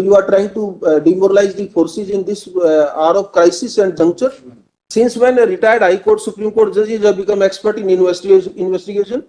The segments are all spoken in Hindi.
you are trying to demoralize the forces in this hour of crisis and juncture? Since when a retired High Court, Supreme Court judges have become expert in investigation?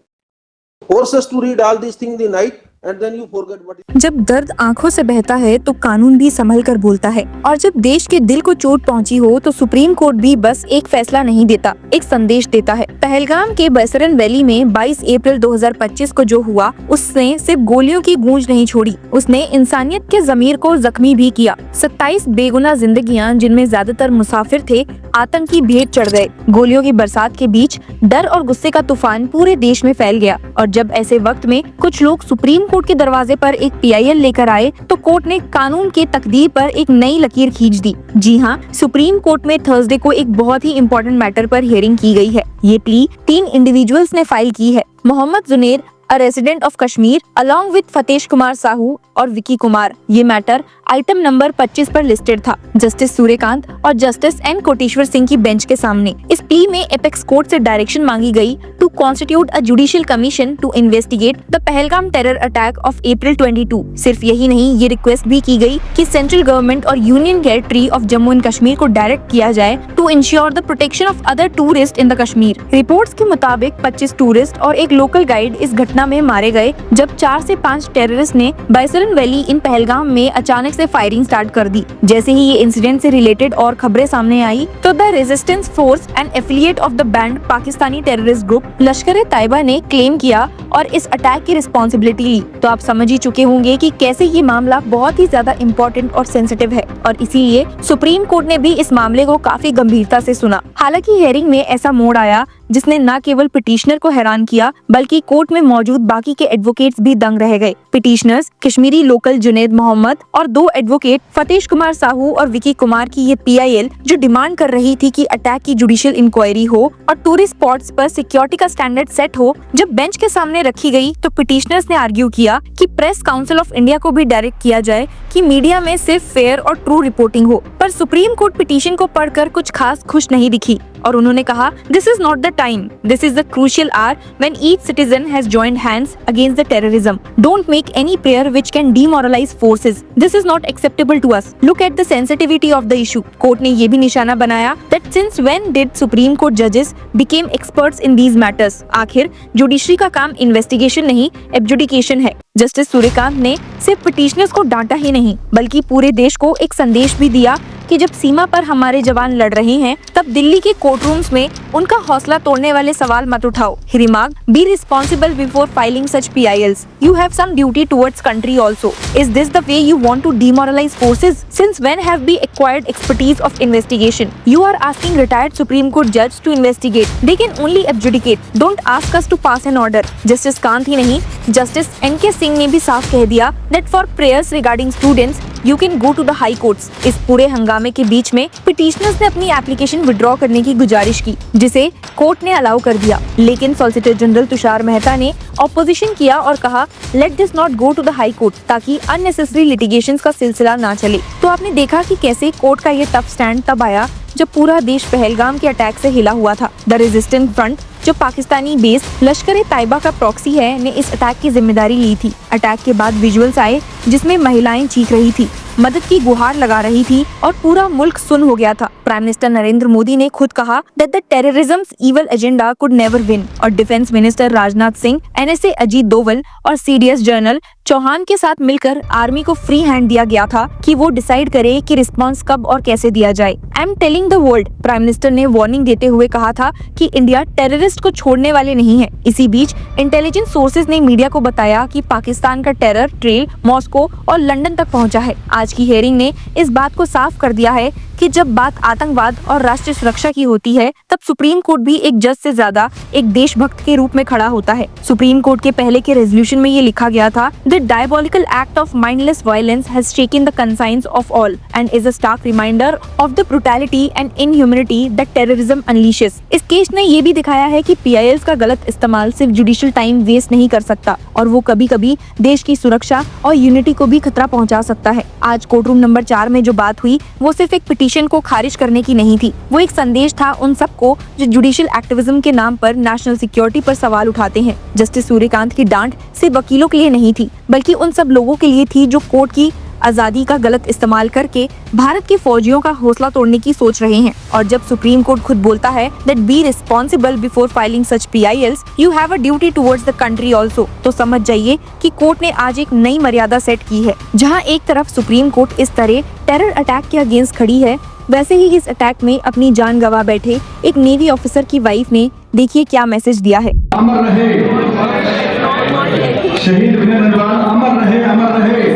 Force us to read all these things in the night and then you forget what. जब दर्द आंखों से बहता है तो कानून भी संभल कर बोलता है, और जब देश के दिल को चोट पहुंची हो तो सुप्रीम कोर्ट भी बस एक फैसला नहीं देता, एक संदेश देता है। पहलगाम के बैसरन वैली में 22 अप्रैल 2025 को जो हुआ, उसने सिर्फ गोलियों की गूंज नहीं छोड़ी, उसने इंसानियत के ज़मीर को जख्मी भी किया। 27 बेगुनाह जिंदगियां, जिनमें ज्यादातर मुसाफिर थे, आतंकी भेंट चढ़ गए। गोलियों की बरसात के बीच डर और गुस्से का तूफान पूरे देश में फैल गया, और जब ऐसे वक्त में कुछ लोग सुप्रीम कोर्ट के दरवाजे पर एक PIL लेकर आए तो कोर्ट ने कानून के तकदीर पर एक नई लकीर खींच दी। जी हाँ, सुप्रीम कोर्ट में थर्सडे को एक बहुत ही इम्पोर्टेंट मैटर पर हियरिंग की गई है। ये प्ली 3 इंडिविजुअल्स ने फाइल की है। Mohammed Juner, a resident of Kashmir, along with Fatesh Kumar Sahu और विकी कुमार। ये मैटर आइटम नंबर 25 पर लिस्टेड था, जस्टिस सूर्यकांत और जस्टिस N कोटेश्वर सिंह की बेंच के सामने। इस प्ली में एपेक्स कोर्ट से डायरेक्शन मांगी गई to constitute a judicial commission to investigate the Pahalgam terror attack of April 22। सिर्फ यही नहीं, ये रिक्वेस्ट भी की गई कि सेंट्रल गवर्नमेंट और union territory of Jammu and Kashmir को डायरेक्ट किया जाए to ensure the protection of other tourist in the Kashmir. Reports के मुताबिक 25 टूरिस्ट और एक लोकल गाइड इस घटना में मारे गए, जब 4 से 5 टेररिस्ट ने बैसरन वैली इन पहलगाम में अचानक से फायरिंग स्टार्ट कर दी। जैसे ही ये इंसिडेंट से रिलेटेड और खबरें सामने आई तो the resistance force and affiliate of the banned Pakistani terrorist group Lashkar-e-Taiba ने क्लेम किया और इस अटैक की रिस्पॉन्सिबिलिटी ली। तो आप समझ ही चुके होंगे कि कैसे ये मामला बहुत ही ज्यादा इम्पोर्टेंट और सेंसिटिव है, और इसीलिए सुप्रीम कोर्ट ने भी इस मामले को काफी गंभीरता से सुना। हालांकि हेयरिंग में ऐसा मोड़ आया जिसने न केवल पिटिशनर को हैरान किया, बल्कि कोर्ट में मौजूद बाकी के एडवोकेट्स भी दंग रह गए। पिटिशनर्स कश्मीरी लोकल जुनैद मोहम्मद और 2 एडवोकेट फतेश कुमार साहू और विकी कुमार की ये PIL जो डिमांड कर रही थी कि अटैक की जुडिशियल इंक्वायरी हो और टूरिस्ट स्पॉट्स पर सिक्योरिटी का स्टैंडर्ड सेट हो, जब बेंच के सामने रखी गई तो पिटिशनर्स ने आर्ग्यू किया कि प्रेस काउंसिल ऑफ इंडिया को भी डायरेक्ट किया जाए कि मीडिया में सिर्फ फेयर और ट्रू रिपोर्टिंग हो। पर सुप्रीम कोर्ट पिटीशन को पढ़कर कुछ खास खुश नहीं दिखी, और उन्होंने कहा, this is not the time, this is the crucial hour when each citizen has joined hands against the terrorism. Don't make any prayer which can demoralise forces. This is not acceptable to us. Look at the sensitivity of the issue. Court ने ये भी निशाना बनाया that since when did supreme court जजेस became experts in these matters. आखिर जुडिशरी का काम इन्वेस्टिगेशन नहीं, एडजुडिकेशन है। जस्टिस सूर्यकांत ने सिर्फ पिटिशनर्स को डांटा ही नहीं, बल्कि पूरे देश को एक संदेश भी दिया कि जब सीमा पर हमारे जवान लड़ रहे हैं, तब दिल्ली के कोर्ट रूम्स में उनका हौसला तोड़ने वाले सवाल मत उठाओ। He remarked, be responsible before filing such PILs. You have some duty towards country also. Is this the way you want to demoralize forces? Since when have we acquired expertise of investigation? You are asking retired Supreme Court judge to investigate. They can only adjudicate. Don't ask us to pass an order. Justice Kant ही नहीं, Justice N.K. सिंह ने भी साफ कह दिया that for prayers regarding students, you can go to the high courts. इस पूरे हंगामे के बीच में पिटिशनर्स ने अपनी एप्लीकेशन विड्रॉ करने की गुजारिश की, जिसे कोर्ट ने अलाउ कर दिया। लेकिन सॉलिसिटर जनरल तुषार मेहता ने ऑपोजिशन किया और कहा, let this not go to the high court, ताकि अननेसेसरी लिटिगेशंस का सिलसिला ना चले। तो आपने देखा कि कैसे कोर्ट का ये टफ स्टैंड तब आया जब पूरा देश पहलगाम के अटैक से हिला हुआ था। द रेजिस्टेंस फ्रंट, जो पाकिस्तानी बेस लश्कर-ए-तैयबा का प्रॉक्सी है, ने इस अटैक की जिम्मेदारी ली थी। अटैक के बाद विजुअल्स आए जिसमें महिलाएं चीख रही थी, मदद की गुहार लगा रही थी और पूरा मुल्क सुन्न हो गया था। प्राइम मिनिस्टर नरेंद्र मोदी ने खुद कहा that the terrorism's evil agenda could never win, और defence minister Rajnath Singh, NSA Ajit Doval और CDS जनरल चौहान के साथ मिलकर आर्मी को फ्री हैंड दिया गया था कि वो डिसाइड करे कि रिस्पांस कब और कैसे दिया जाए। I am telling the world, prime minister ने वार्निंग देते हुए कहा था कि इंडिया टेररिस्ट को छोड़ने वाले नहीं है। इसी बीच इंटेलिजेंस सोर्सेज ने मीडिया को बताया कि पाकिस्तान का टेरर ट्रेल मॉस्को और लंदन तक पहुंचा है। आज की हेयरिंग ने इस बात को साफ कर दिया है कि जब बात आतंकवाद और राष्ट्रीय सुरक्षा की होती है, तब सुप्रीम कोर्ट भी एक जज से ज्यादा एक देशभक्त के रूप में खड़ा होता है। सुप्रीम कोर्ट के पहले के रेजोल्यूशन में ये लिखा गया था, the diabolical act of mindless violence has shaken the conscience of all and is a stark reminder of the brutality and inhumanity that terrorism unleashes. इस केस ने ये भी दिखाया है कि PILs का गलत इस्तेमाल सिर्फ जुडिशियल टाइम वेस्ट नहीं कर सकता, और वो कभी कभी देश की सुरक्षा और यूनिटी को भी खतरा पहुंचा सकता है। आज कोर्ट रूम नंबर 4 में जो बात हुई, वो सिर्फ एक पिटीशन को खारिज करने की नहीं थी, वो एक संदेश था उन सबको जो जुडिशियल एक्टिविज्म के नाम पर नेशनल सिक्योरिटी पर सवाल उठाते हैं। जस्टिस सूर्यकांत की डांट सिर्फ वकीलों के लिए नहीं थी, बल्कि उन सब लोगों के लिए थी जो कोर्ट की आजादी का गलत इस्तेमाल करके भारत के फौजियों का हौसला तोड़ने की सोच रहे हैं। और जब सुप्रीम कोर्ट खुद बोलता है that be responsible before filing such PILs, you have a duty towards the country also, तो समझ जाइए कि कोर्ट ने आज एक नई मर्यादा सेट की है। जहां एक तरफ सुप्रीम कोर्ट इस तरह टेरर अटैक के अगेंस्ट खड़ी है, वैसे ही इस अटैक में अपनी जान गंवा बैठे एक नेवी ऑफिसर की वाइफ ने देखिए क्या मैसेज दिया है। अमर रहे शहीद विनय नरवाल, अमर रहे, अमर रहे।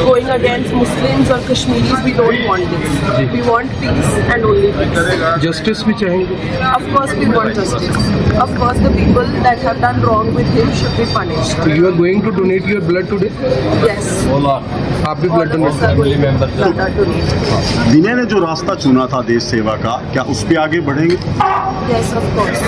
Going against Muslims or Kashmiris, we don't want this. We want peace and only peace. Justice भी चाहेंगे। Of course, we want justice. Of course, the people that have done wrong with him should be punished. You are going to donate your blood today? Yes. आप भी blood All of us are going to blood donate. विनय ने जो रास्ता चुना था देश सेवा का, क्या उस पे आगे बढ़ेंगे? Yes, of course.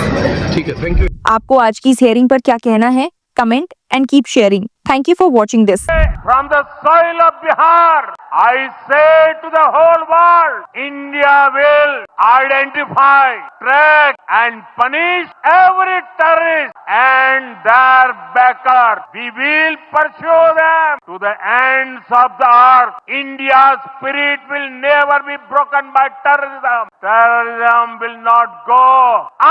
ठीक है, थैंक यू। आपको आज की इस हेयरिंग पर क्या कहना है? Comment and keep sharing. Thank you for watching this. From the soil of Bihar, I say to the whole world, India will identify, track and punish every terrorist and their backer. We will pursue them to the ends of the earth. India's spirit will never be broken by terrorism. Terrorism will not go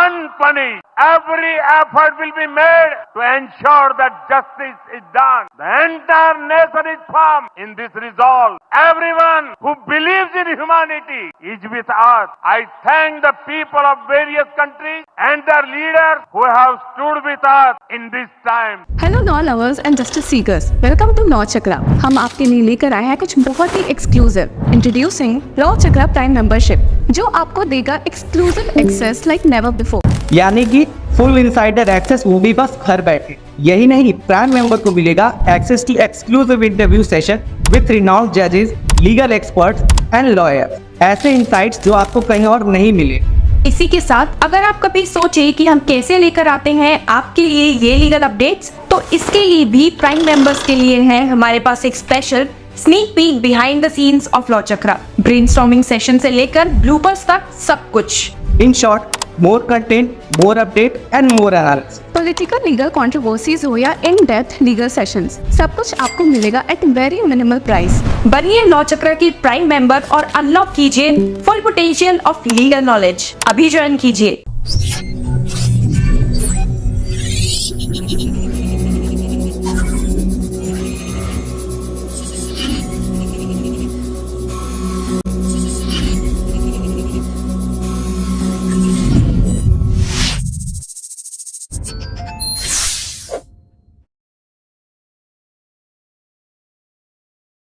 unpunished. Every effort will be made to ensure that justice is done. The entire nation is firm in this resolve. Everyone who believes in humanity is with us. I thank the people of various countries and their leaders who have stood with us in this time. Hello law lovers and justice seekers, welcome to law Chakra. हम आपके लिए लेकर आए हैं कुछ बहुत ही exclusive. Introducing law Chakra prime membership, जो आपको देगा exclusive access like never before. यानी कि फुल इनसाइडर एक्सेस, वो भी बस घर बैठे। यही नहीं, प्राइम मेंबर को मिलेगा access to exclusive interview session with renowned जजेस, लीगल एक्सपर्ट्स एंड लॉयर्स। ऐसे इनसाइट्स जो आपको कहीं और नहीं मिले। इसी के साथ अगर आप कभी सोचे कि हम कैसे लेकर आते हैं आपके लिए ये लीगल अपडेट्स, तो इसके लिए भी प्राइम मेंबर्स के लिए है हमारे पास एक special sneak peek behind the scenes of law chakra. Brainstorming session से लेकर ब्लूपर्स तक सब कुछ। In short, more content, more update and more analysis. Political legal controversies हो या इन डेप्थ लीगल सेशंस, सब कुछ आपको मिलेगा एट वेरी मिनिमल प्राइस। बनिए लॉ चक्र की प्राइम मेंबर और अनलॉक कीजिए full potential of legal knowledge. अभी ज्वाइन कीजिए।